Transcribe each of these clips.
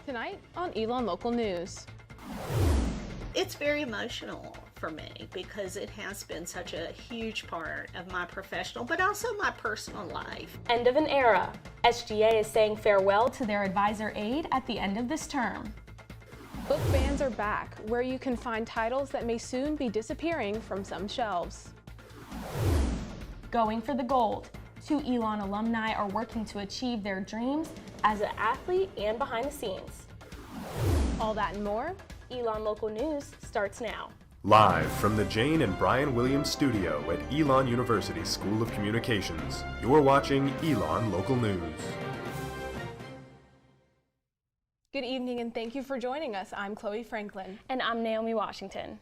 Tonight on Elon Local News. It's very emotional for me because it has been such a huge part of my professional but also my personal life. End of an era. SGA is saying farewell to their advisor aide at the end of this term. Book bans are back, where you can find titles that may soon be disappearing from some shelves. Going for the gold. 2 Elon alumni are working to achieve their dreams as an athlete and behind the scenes. All that and more. Elon Local News starts now. Live from the Jane and Brian Williams studio at Elon University School of Communications, you're watching Elon Local News. Good evening and thank you for joining us. I'm Chloe Franklin. And I'm Naomi Washington.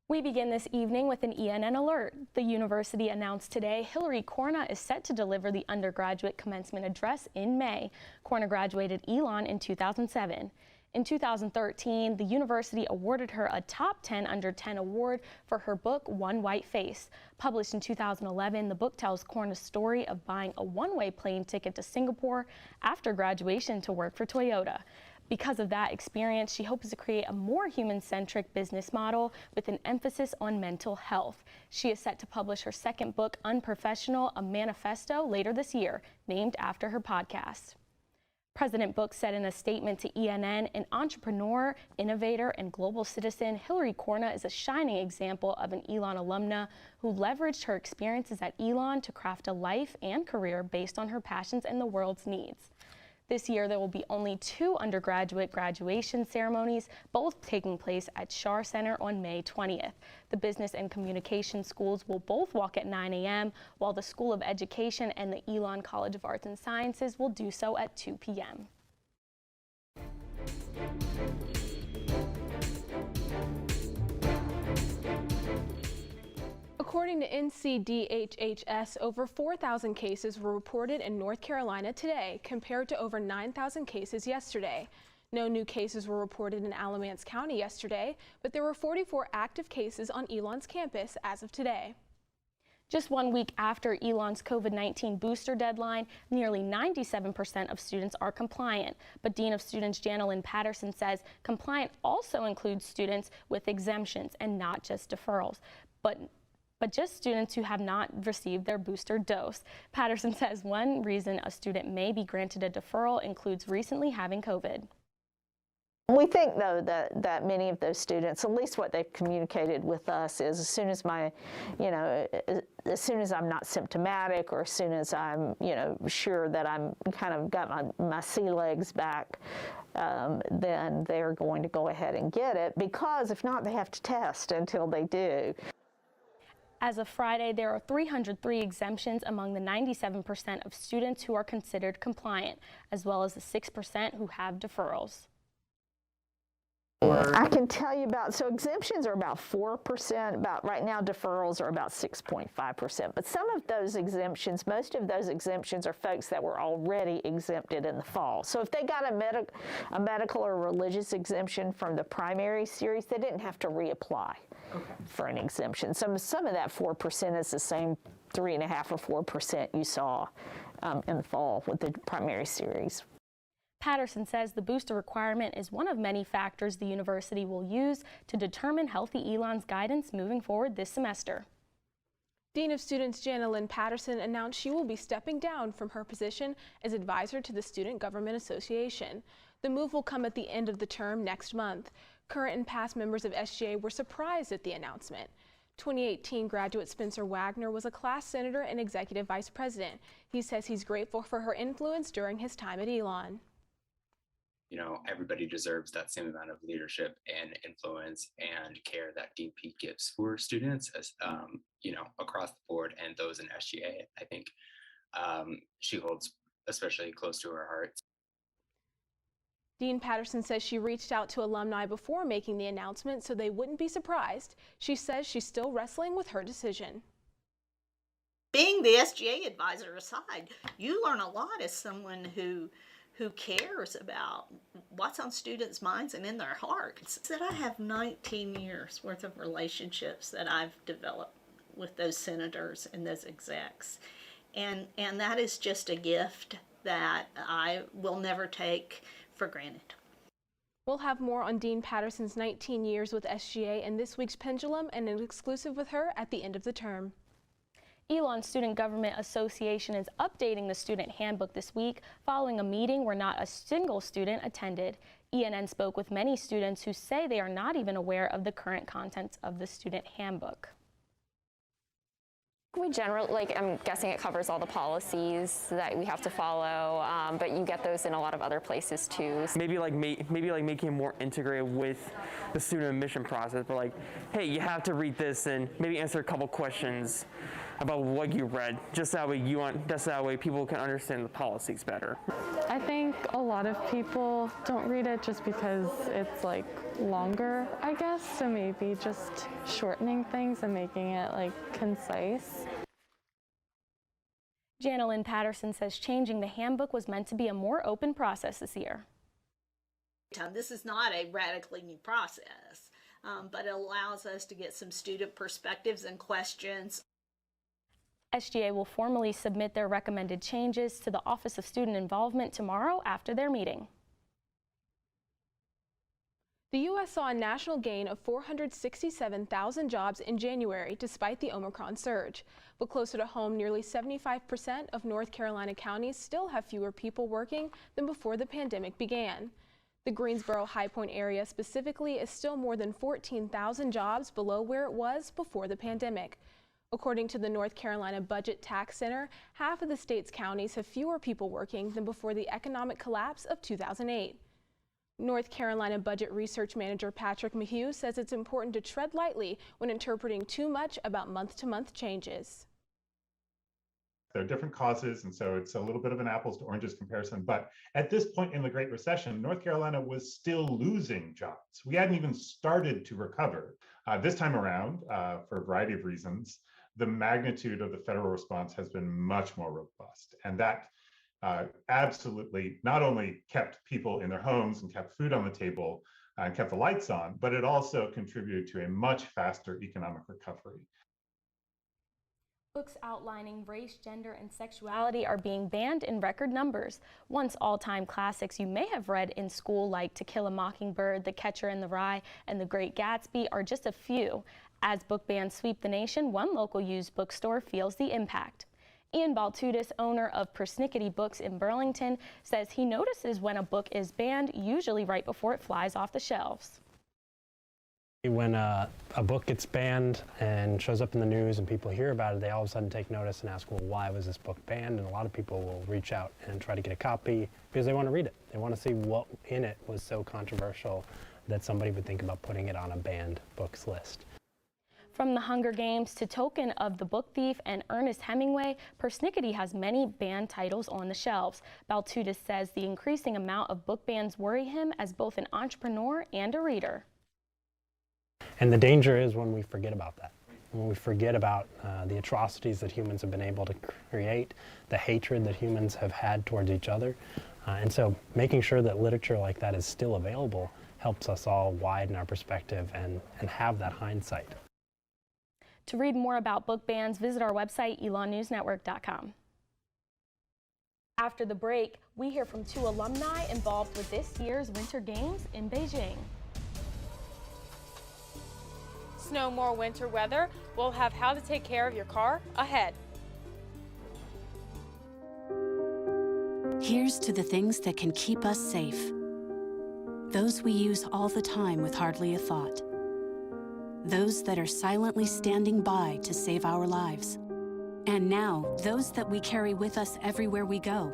We begin this evening with an ENN alert. The university announced today Hillary Corna is set to deliver the undergraduate commencement address in May. Corna graduated Elon in 2007. In 2013, the university awarded her a Top 10 Under 10 award for her book, One White Face. Published in 2011, the book tells Corna's story of buying a one-way plane ticket to Singapore after graduation to work for Toyota. Because of that experience, she hopes to create a more human-centric business model with an emphasis on mental health. She is set to publish her second book, Unprofessional, a manifesto, later this year, named after her podcast. President Book said in a statement to ENN, an entrepreneur, innovator, and global citizen, Hillary Corna is a shining example of an Elon alumna who leveraged her experiences at Elon to craft a life and career based on her passions and the world's needs. This year, there will be only 2 undergraduate graduation ceremonies, both taking place at Schar Center on May 20th. The business and communication schools will both walk at 9 a.m., while the School of Education and the Elon College of Arts and Sciences will do so at 2 p.m. According to NCDHHS, over 4,000 cases were reported in North Carolina today, compared to over 9,000 cases yesterday. No new cases were reported in Alamance County yesterday, but there were 44 active cases on Elon's campus as of today. Just 1 week after Elon's COVID-19 booster deadline, nearly 97% of students are compliant. But Dean of Students Janelyn Patterson says compliant also includes students with exemptions and not just deferrals, but just students who have not received their booster dose. Patterson says one reason a student may be granted a deferral includes recently having COVID. We think, though, that many of those students, at least what they've communicated with us, is as soon as I'm not symptomatic, or as soon as I'm, sure that I'm kind of got my sea legs back, then they're going to go ahead and get it, because if not, they have to test until they do. As of Friday, there are 303 exemptions among the 97% of students who are considered compliant, as well as the 6% who have deferrals. I can tell you so exemptions are about 4%, right now deferrals are about 6.5%, but some of those exemptions, most of those exemptions are folks that were already exempted in the fall. So if they got a medical or religious exemption from the primary series, they didn't have to reapply for an exemption. Some of that 4% is the same 3.5 or 4% you saw in the fall with the primary series. Patterson says the booster requirement is one of many factors the university will use to determine Healthy Elon's guidance moving forward this semester. Dean of Students Janelyn Patterson announced she will be stepping down from her position as advisor to the Student Government Association. The move will come at the end of the term next month. Current and past members of SGA were surprised at the announcement. 2018 graduate Spencer Wagner was a class senator and executive vice president. He says he's grateful for her influence during his time at Elon. Everybody deserves that same amount of leadership and influence and care that Dean Pete gives for students, as across the board, and those in SGA. I think she holds especially close to her heart. Dean Patterson says she reached out to alumni before making the announcement so they wouldn't be surprised. She says she's still wrestling with her decision. Being the SGA advisor aside, you learn a lot as someone who cares about what's on students' minds and in their hearts. That I have 19 years worth of relationships that I've developed with those senators and those execs. And that is just a gift that I will never take for granted. We'll have more on Dean Patterson's 19 years with SGA in this week's Pendulum and an exclusive with her at the end of the term. Elon Student Government Association is updating the student handbook this week following a meeting where not a single student attended. ENN spoke with many students who say they are not even aware of the current contents of the student handbook. We generally, I'm guessing it covers all the policies that we have to follow, but you get those in a lot of other places too. Maybe making it more integrated with the student admission process, but hey, you have to read this and maybe answer a couple questions about what you read, just that way people can understand the policies better. I think a lot of people don't read it just because it's longer, I guess, so maybe just shortening things and making it concise. Janelyn Patterson says changing the handbook was meant to be a more open process this year. This is not a radically new process, but it allows us to get some student perspectives and questions. SGA will formally submit their recommended changes to the Office of Student Involvement tomorrow after their meeting. The U.S. saw a national gain of 467,000 jobs in January despite the Omicron surge. But closer to home, nearly 75% of North Carolina counties still have fewer people working than before the pandemic began. The Greensboro-High Point area specifically is still more than 14,000 jobs below where it was before the pandemic. According to the North Carolina Budget Tax Center, half of the state's counties have fewer people working than before the economic collapse of 2008. North Carolina Budget Research Manager Patrick Mahue says it's important to tread lightly when interpreting too much about month-to-month changes. There are different causes, and so it's a little bit of an apples to oranges comparison. But at this point in the Great Recession, North Carolina was still losing jobs. We hadn't even started to recover. This time around, for a variety of reasons, the magnitude of the federal response has been much more robust. And that absolutely not only kept people in their homes and kept food on the table and kept the lights on, but it also contributed to a much faster economic recovery. Books outlining race, gender, and sexuality are being banned in record numbers. Once all-time classics you may have read in school, like To Kill a Mockingbird, The Catcher in the Rye, and The Great Gatsby, are just a few. As book bans sweep the nation, one local used bookstore feels the impact. Ian Baltudis, owner of Persnickety Books in Burlington, says he notices when a book is banned, usually right before it flies off the shelves. When a book gets banned and shows up in the news and people hear about it, they all of a sudden take notice and ask, well, why was this book banned? And a lot of people will reach out and try to get a copy because they want to read it. They want to see what in it was so controversial that somebody would think about putting it on a banned books list. From The Hunger Games to Token of the Book Thief and Ernest Hemingway, Persnickety has many banned titles on the shelves. Baltudis says the increasing amount of book bans worry him as both an entrepreneur and a reader. And the danger is when we forget about that. When we forget about the atrocities that humans have been able to create, the hatred that humans have had towards each other. And so making sure that literature like that is still available helps us all widen our perspective and have that hindsight. To read more about book bans, visit our website, elonnewsnetwork.com. After the break, we hear from two alumni involved with this year's Winter Games in Beijing. No more winter weather. We'll have how to take care of your car ahead. Here's to the things that can keep us safe. Those we use all the time with hardly a thought. Those that are silently standing by to save our lives. And now, those that we carry with us everywhere we go.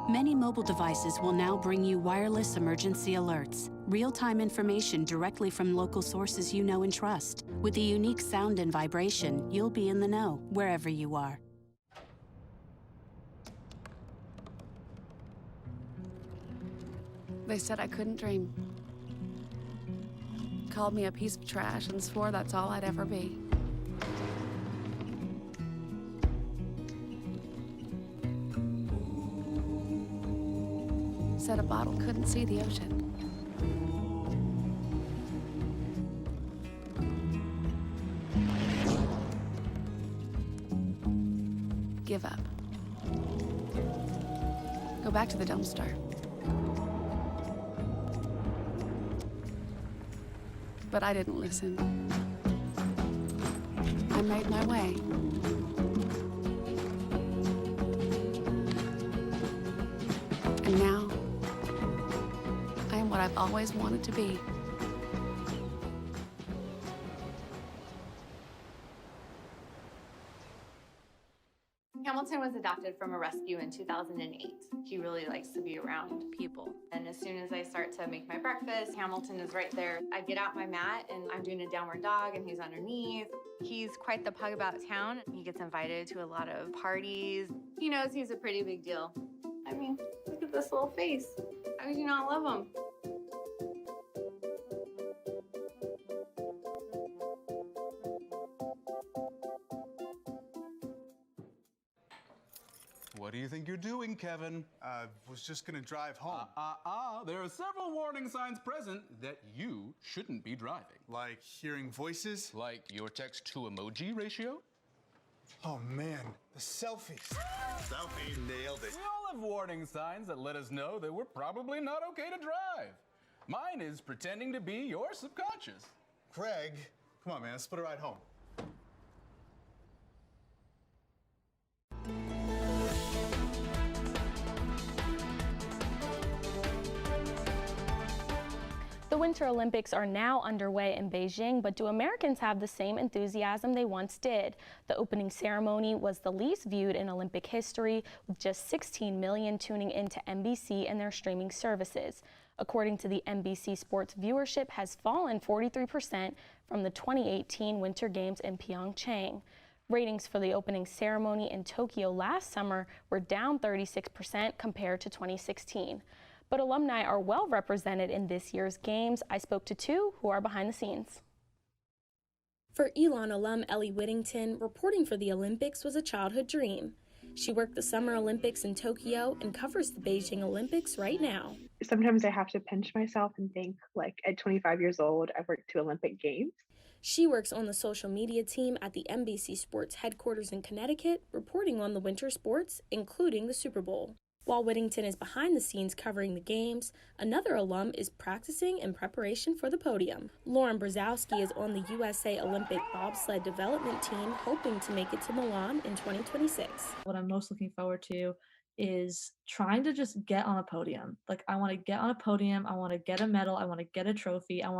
Many mobile devices will now bring you wireless emergency alerts, real-time information directly from local sources you know and trust. With the unique sound and vibration, you'll be in the know wherever you are. They said I couldn't dream. Called me a piece of trash and swore that's all I'd ever be. Said a bottle couldn't see the ocean. give up. Go back to the dumpster. But I didn't listen. I made my way. And now, I am what I've always wanted to be. Hamilton was adopted from a rescue in 2008. He really likes to be around people. And as soon as I start to make my breakfast, Hamilton is right there. I get out my mat and I'm doing a downward dog and he's underneath. He's quite the pug about town. He gets invited to a lot of parties. He knows he's a pretty big deal. I mean, look at this little face. How could you not love him? What do you think you're doing, Kevin? Was just gonna drive home. There are several warning signs present that you shouldn't be driving. Like hearing voices? Like your text-to-emoji ratio? Oh man, the selfies. Selfie, nailed it. We all have warning signs that let us know that we're probably not okay to drive. Mine is pretending to be your subconscious. Craig, come on man, let's split a ride home. The Winter Olympics are now underway in Beijing, but do Americans have the same enthusiasm they once did? The opening ceremony was the least viewed in Olympic history, with just 16 million tuning into NBC and their streaming services. According to the NBC Sports, viewership has fallen 43% from the 2018 Winter Games in Pyeongchang. Ratings for the opening ceremony in Tokyo last summer were down 36% compared to 2016. But alumni are well represented in this year's games. I spoke to two who are behind the scenes. For Elon alum Ellie Whittington, reporting for the Olympics was a childhood dream. She worked the Summer Olympics in Tokyo and covers the Beijing Olympics right now. Sometimes I have to pinch myself and think, like, at 25 years old, I've worked 2 Olympic Games. She works on the social media team at the NBC Sports headquarters in Connecticut, reporting on the winter sports, including the Super Bowl. While Whittington is behind the scenes covering the games, another alum is practicing in preparation for the podium. Lauren Brzezowski is on the USA Olympic bobsled development team, hoping to make it to Milan in 2026. What I'm most looking forward to is trying to just get on a podium. Like, I want to get on a podium, I want to get a medal, I want to get a trophy, I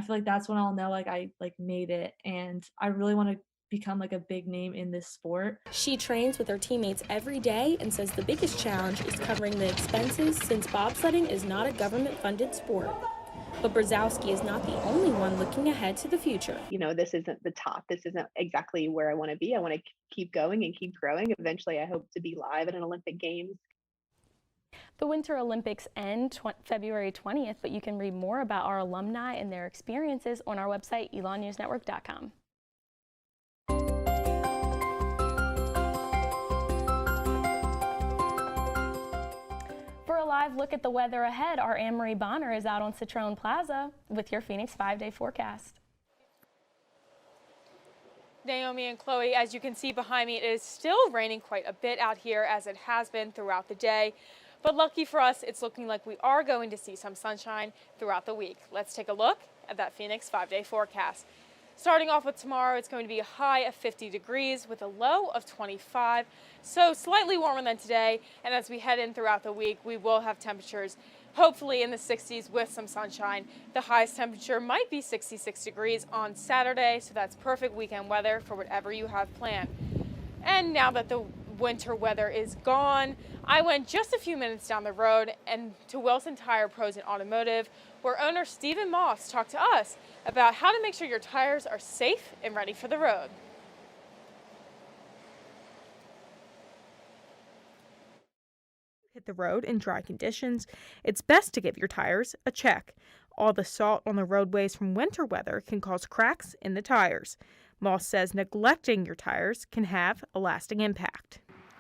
feel like that's when I'll know like I made it, and I really want to become like a big name in this sport. She trains with her teammates every day and says the biggest challenge is covering the expenses since bobsledding is not a government-funded sport. But Brzezowski is not the only one looking ahead to the future. You know, this isn't the top. This isn't exactly where I want to be. I want to keep going and keep growing. Eventually, I hope to be live at an Olympic Games. The Winter Olympics end February 20th, but you can read more about our alumni and their experiences on our website, elonnewsnetwork.com. For a live look at the weather ahead, our Anne-Marie Bonner is out on Citroen Plaza with your Phoenix 5-day forecast. Naomi and Chloe, as you can see behind me, it is still raining quite a bit out here as it has been throughout the day. But lucky for us, it's looking like we are going to see some sunshine throughout the week. Let's take a look at that Phoenix 5-day forecast. Starting off with tomorrow, it's going to be a high of 50 degrees with a low of 25, so slightly warmer than today. And as we head in throughout the week, we will have temperatures hopefully in the 60s with some sunshine. The highest temperature might be 66 degrees on Saturday, so that's perfect weekend weather for whatever you have planned. And now that the winter weather is gone, I went just a few minutes down the road and to Wilson Tire Pros and Automotive, where owner Stephen Moss talked to us about how to make sure your tires are safe and ready for the road. Hit the road in dry conditions, it's best to give your tires a check. All the salt on the roadways from winter weather can cause cracks in the tires. Moss says neglecting your tires can have a lasting impact.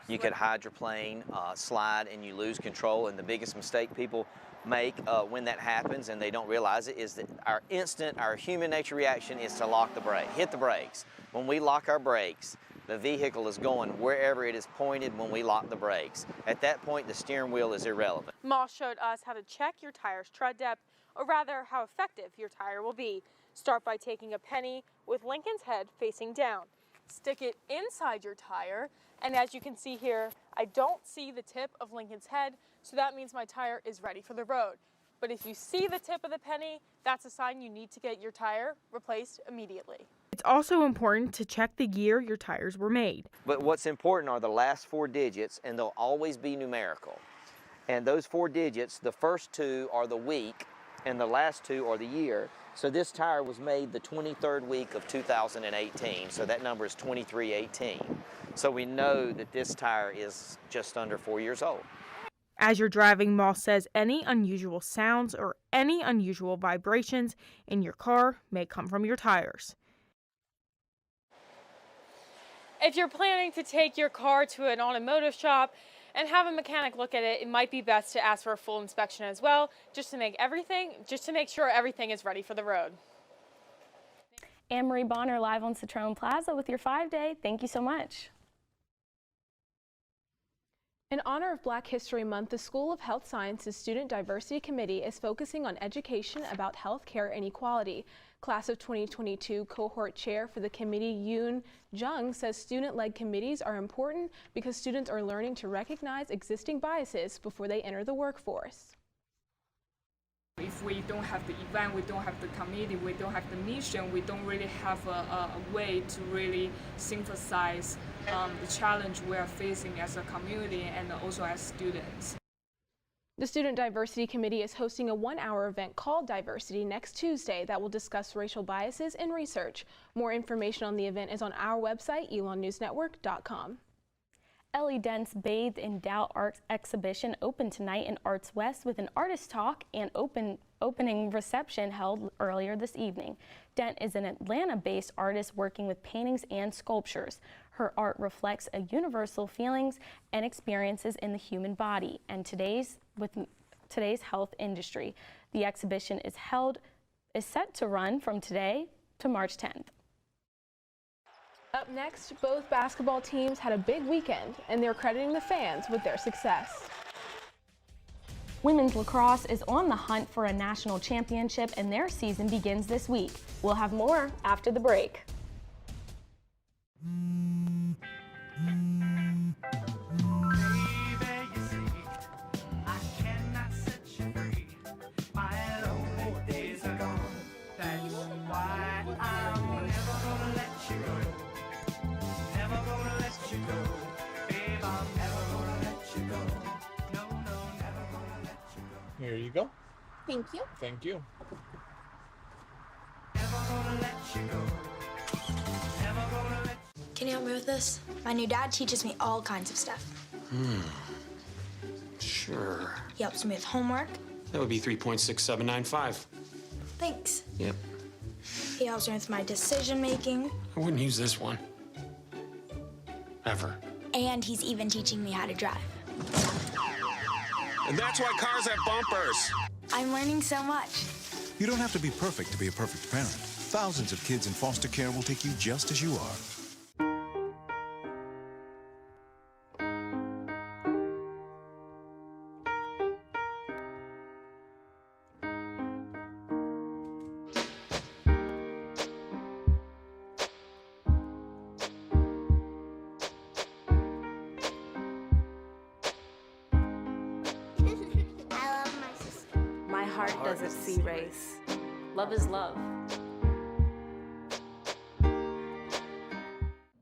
You could hydroplane, slide, and you lose control, and the biggest mistake people make when that happens and they don't realize it is that our human nature reaction is to lock the brake, hit the brakes. When we lock our brakes, the vehicle is going wherever it is pointed when we lock the brakes. At that point, the steering wheel is irrelevant. Moss showed us how to check your tire's tread depth, or rather how effective your tire will be. Start by taking a penny with Lincoln's head facing down. Stick it inside your tire, and as you can see here, I don't see the tip of Lincoln's head, so that means my tire is ready for the road. But if you see the tip of the penny, that's a sign you need to get your tire replaced immediately. It's also important to check the year your tires were made. But what's important are the last 4 digits, and they'll always be numerical. And those 4 digits, the first 2 are the week, and the last 2 are the year. So this tire was made the 23rd week of 2018, so that number is 2318. So we know that this tire is just under 4 years old. As you're driving, Moss says any unusual sounds or any unusual vibrations in your car may come from your tires. If you're planning to take your car to an automotive shop and have a mechanic look at it, it might be best to ask for a full inspection as well, just to make sure everything is ready for the road. Anne-Marie Bonner live on Citroen Plaza with your 5-day. Thank you so much. In honor of Black History Month, the School of Health Sciences Student Diversity Committee is focusing on education about health care inequality. Class of 2022 cohort chair for the committee, Yoon Jung, says student-led committees are important because students are learning to recognize existing biases before they enter the workforce. If we don't have the event, we don't have the committee, we don't have the mission, we don't really have a way to really synthesize the challenge we are facing as a community and also as students. The Student Diversity Committee is hosting a 1-hour event called Diversity next Tuesday that will discuss racial biases in research. More information on the event is on our website, elonnewsnetwork.com. Ellie Dent's Bathed in Doubt art exhibition opened tonight in Arts West with an artist talk and opening reception held earlier this evening. Dent is an Atlanta-based artist working with paintings and sculptures. Her art reflects a universal feelings and experiences in the human body and today's health industry. The exhibition is set to run from today to March 10th. Up next, both basketball teams had a big weekend, and they're crediting the fans with their success. Women's lacrosse is on the hunt for a national championship, and their season begins this week. We'll have more after the break. Here you go. Thank you. Thank you. Can you help me with this? My new dad teaches me all kinds of stuff. Sure. He helps me with homework. That would be 3.6795. Thanks. Yep. He helps me with my decision making. I wouldn't use this one. Ever. And he's even teaching me how to drive. And that's why cars have bumpers. I'm learning so much. You don't have to be perfect to be a perfect parent. Thousands of kids in foster care will take you just as you are. Heart doesn't see race. Love is love.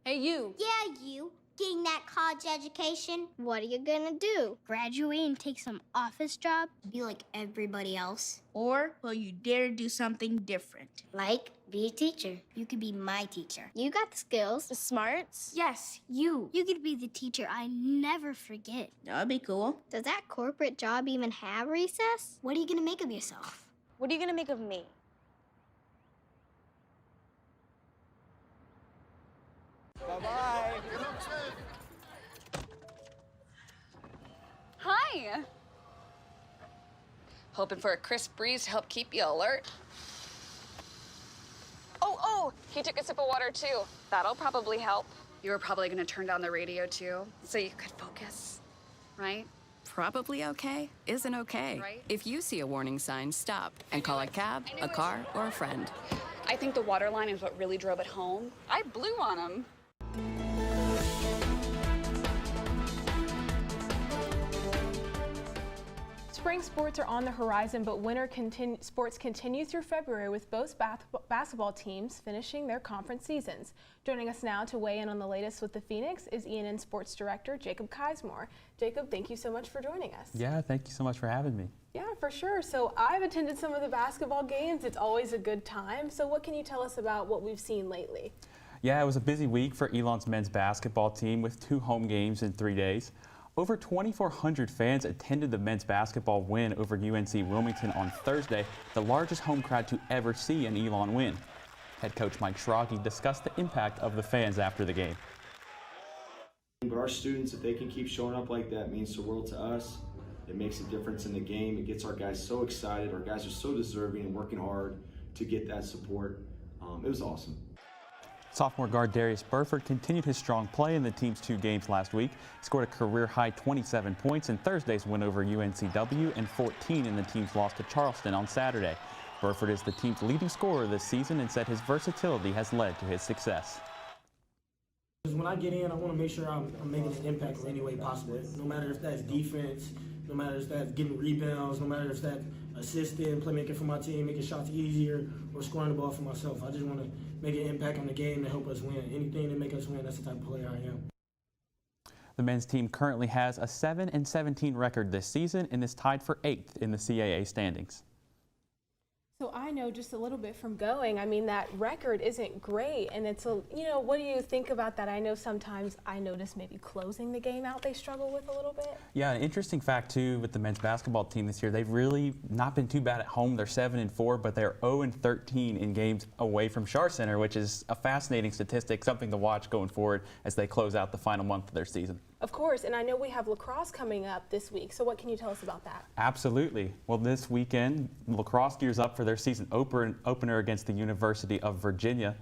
Hey, you. Yeah, you. Getting that college education, what are you gonna do? Graduate and take some office job? Be like everybody else? Or will you dare do something different? Like, be a teacher. You could be my teacher. You got the skills. The smarts? Yes, you. You could be the teacher I never forget. That'd be cool. Does that corporate job even have recess? What are you gonna make of yourself? What are you gonna make of me? Bye-bye. Hi. Hoping for a crisp breeze to help keep you alert. Oh, he took a sip of water too. That'll probably help. You were probably going to turn down the radio too, so you could focus, right? Probably okay isn't okay. Right. If you see a warning sign, stop and call a cab, a car, or a friend. I think the water line is what really drove it home. I blew on him. Spring sports are on the horizon, but winter sports continue through February with both basketball teams finishing their conference seasons. Joining us now to weigh in on the latest with the Phoenix is ENN Sports Director Jacob Kismore. Jacob, thank you so much for joining us. Yeah, thank you so much for having me. Yeah, for sure. So I've attended some of the basketball games. It's always a good time. So what can you tell us about what we've seen lately? Yeah, it was a busy week for Elon's men's basketball team with 2 home games in 3 days. Over 2,400 fans attended the men's basketball win over UNC Wilmington on Thursday, the largest home crowd to ever see an Elon win. Head coach Mike Schrage discussed the impact of the fans after the game. But our students, if they can keep showing up like that, means the world to us. It makes a difference in the game. It gets our guys so excited. Our guys are so deserving and working hard to get that support. It was awesome. Sophomore guard Darius Burford continued his strong play in the team's 2 games last week. He scored a career-high 27 points in Thursday's win over UNCW and 14 in the team's loss to Charleston on Saturday. Burford is the team's leading scorer this season and said his versatility has led to his success. When I get in, I want to make sure I'm making an impact in any way possible. No matter if that's defense, no matter if that's getting rebounds, no matter if that's assisting, playmaking for my team, making shots easier, or scoring the ball for myself. I just want to make an impact on the game to help us win. Anything to make us win, that's the type of player I am. The men's team currently has a 7-17 record this season and is tied for 8th in the CAA standings. So I know just a little bit from going, I mean, that record isn't great, and it's a, you know, what do you think about that? I know sometimes I notice maybe closing the game out they struggle with a little bit. Yeah, an interesting fact too with the men's basketball team this year, they've really not been too bad at home. They're 7-4, but they're 0-13 in games away from Schar Center, which is a fascinating statistic, something to watch going forward as they close out the final month of their season. Of course, and I know we have lacrosse coming up this week, so what can you tell us about that? Absolutely. Well, this weekend, lacrosse gears up for their season opener against the University of Virginia.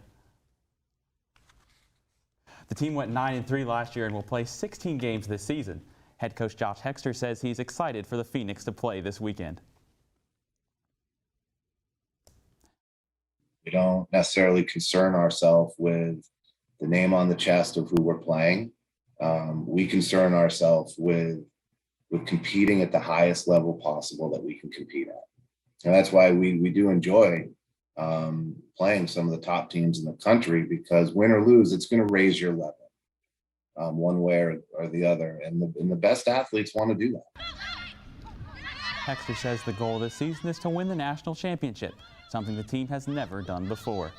The team went 9-3 last year and will play 16 games this season. Head coach Josh Hexter says he's excited for the Phoenix to play this weekend. We don't necessarily concern ourselves with the name on the chest of who we're playing. We concern ourselves with competing at the highest level possible that we can compete at. And that's why we do enjoy playing some of the top teams in the country, because win or lose, it's going to raise your level one way or the other. And the best athletes want to do that. Hexter says the goal this season is to win the national championship, something the team has never done before.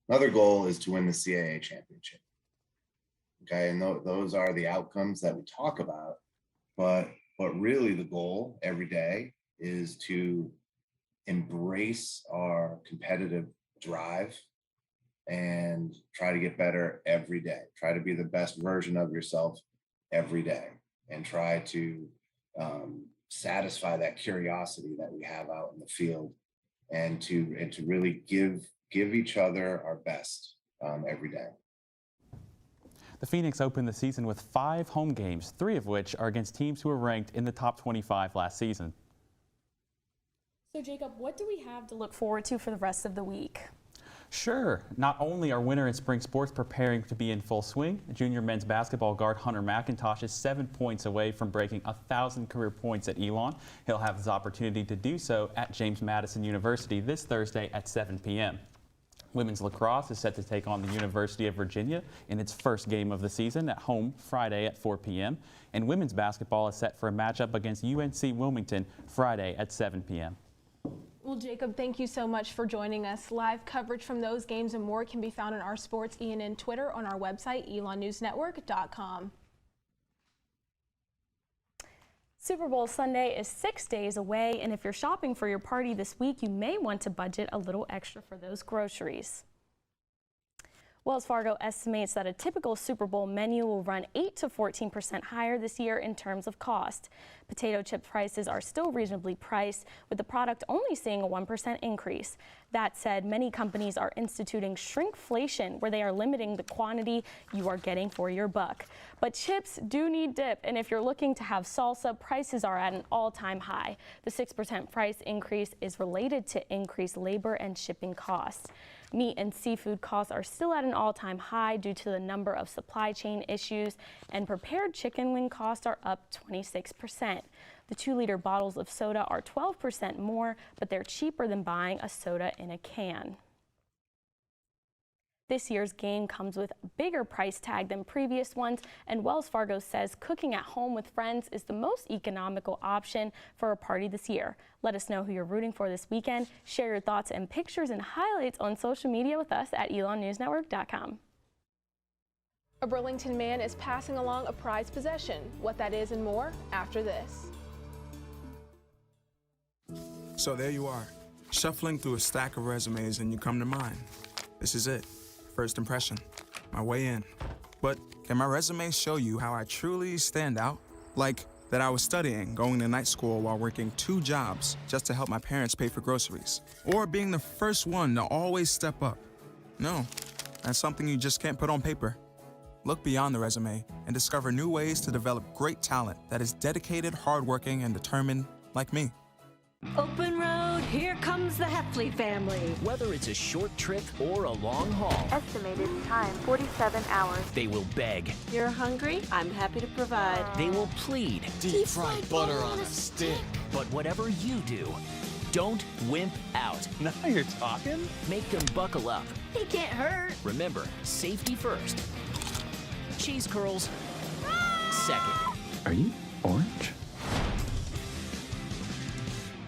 Another goal is to win the CAA championship. Okay, and those are the outcomes that we talk about, but really the goal every day is to embrace our competitive drive and try to get better every day. Try to be the best version of yourself every day, and try to satisfy that curiosity that we have out in the field, and to really give each other our best every day. The Phoenix opened the season with 5 home games, 3 of which are against teams who were ranked in the top 25 last season. So Jacob, what do we have to look forward to for the rest of the week? Sure. Not only are winter and spring sports preparing to be in full swing, junior men's basketball guard Hunter McIntosh is 7 points away from breaking 1,000 career points at Elon. He'll have his opportunity to do so at James Madison University this Thursday at 7 p.m. Women's lacrosse is set to take on the University of Virginia in its first game of the season at home Friday at 4 p.m. And women's basketball is set for a matchup against UNC Wilmington Friday at 7 p.m. Well, Jacob, thank you so much for joining us. Live coverage from those games and more can be found on our Sports ENN Twitter on our website, elonnewsnetwork.com. Super Bowl Sunday is 6 days away, and if you're shopping for your party this week, you may want to budget a little extra for those groceries. Wells Fargo estimates that a typical Super Bowl menu will run 8 to 14% higher this year in terms of cost. Potato chip prices are still reasonably priced, with the product only seeing a 1% increase. That said, many companies are instituting shrinkflation, where they are limiting the quantity you are getting for your buck. But chips do need dip, and if you're looking to have salsa, prices are at an all-time high. The 6% price increase is related to increased labor and shipping costs. Meat and seafood costs are still at an all-time high due to the number of supply chain issues, and prepared chicken wing costs are up 26%. The 2-liter bottles of soda are 12% more, but they're cheaper than buying a soda in a can. This year's game comes with a bigger price tag than previous ones, and Wells Fargo says cooking at home with friends is the most economical option for a party this year. Let us know who you're rooting for this weekend. Share your thoughts and pictures and highlights on social media with us at elonnewsnetwork.com. A Burlington man is passing along a prized possession. What that is and more after this. So there you are, shuffling through a stack of resumes, and you come to mine. This is it. First impression, my way in. But can my resume show you how I truly stand out? Like that I was studying, going to night school while working 2 jobs just to help my parents pay for groceries. Or being the first one to always step up. No, that's something you just can't put on paper. Look beyond the resume and discover new ways to develop great talent that is dedicated, hardworking, and determined like me. Open road, here comes the Heffley family. Whether it's a short trip or a long haul. Estimated time, 47 hours. They will beg. You're hungry? I'm happy to provide. They will plead. Deep fried butter on a stick. But whatever you do, don't wimp out. Now you're talking. Make them buckle up. He can't hurt. Remember, safety first. Cheese curls, second. Are you orange?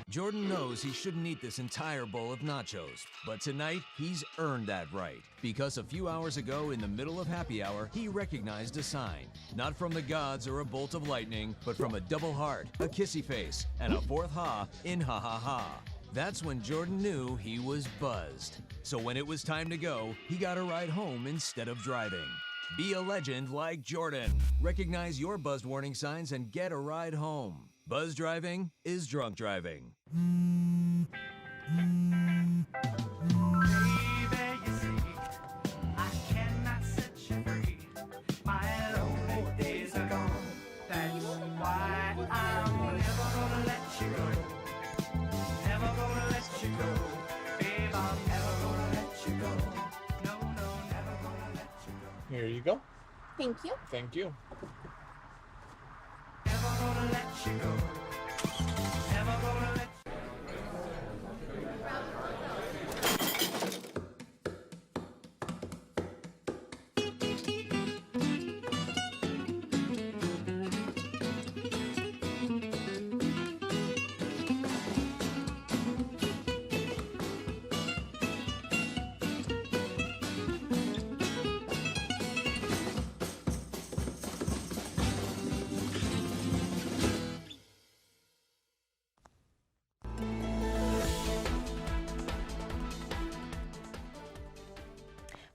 Jordan knows he shouldn't eat this entire bowl of nachos, but tonight he's earned that right. Because a few hours ago, in the middle of happy hour, he recognized a sign. Not from the gods or a bolt of lightning, but from a double heart, a kissy face, and a fourth ha in ha ha ha. That's when Jordan knew he was buzzed. So when it was time to go, he got a ride home instead of driving. Be a legend like Jordan. Recognize your buzzed warning signs and get a ride home. Buzz driving is drunk driving. Here you go. Thank you. Thank you.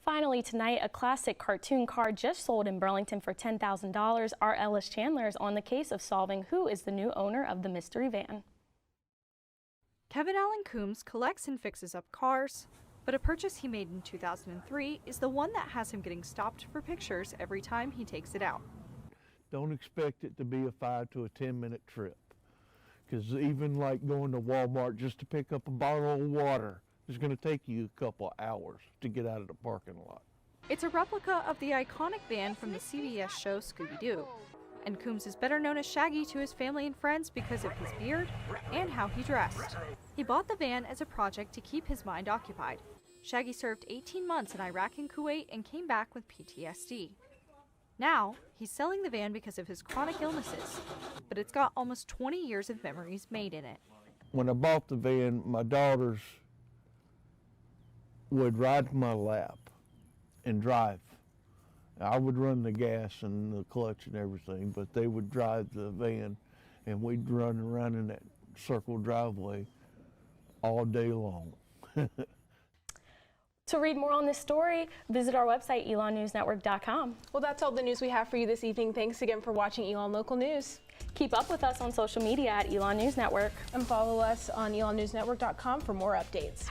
Finally tonight, a classic cartoon car just sold in Burlington for $10,000. Our Ellis Chandler is on the case of solving who is the new owner of the mystery van. Kevin Allen Coombs collects and fixes up cars, but a purchase he made in 2003 is the one that has him getting stopped for pictures every time he takes it out. Don't expect it to be a 5 to 10 minute trip, because even like going to Walmart just to pick up a bottle of water, it's going to take you a couple hours to get out of the parking lot. It's a replica of the iconic van from the CBS show Scooby-Doo, and Coombs is better known as Shaggy to his family and friends because of his beard and how he dressed. He bought the van as a project to keep his mind occupied. Shaggy served 18 months in Iraq and Kuwait and came back with PTSD. Now, he's selling the van because of his chronic illnesses, but it's got almost 20 years of memories made in it. When I bought the van, my daughters would ride my lap and drive. I would run the gas and the clutch and everything, but they would drive the van, and we'd run around in that circle driveway all day long. To read more on this story, visit our website, elonnewsnetwork.com. Well, that's all the news we have for you this evening. Thanks again for watching Elon Local News. Keep up with us on social media at Elon News Network. And follow us on elonnewsnetwork.com for more updates.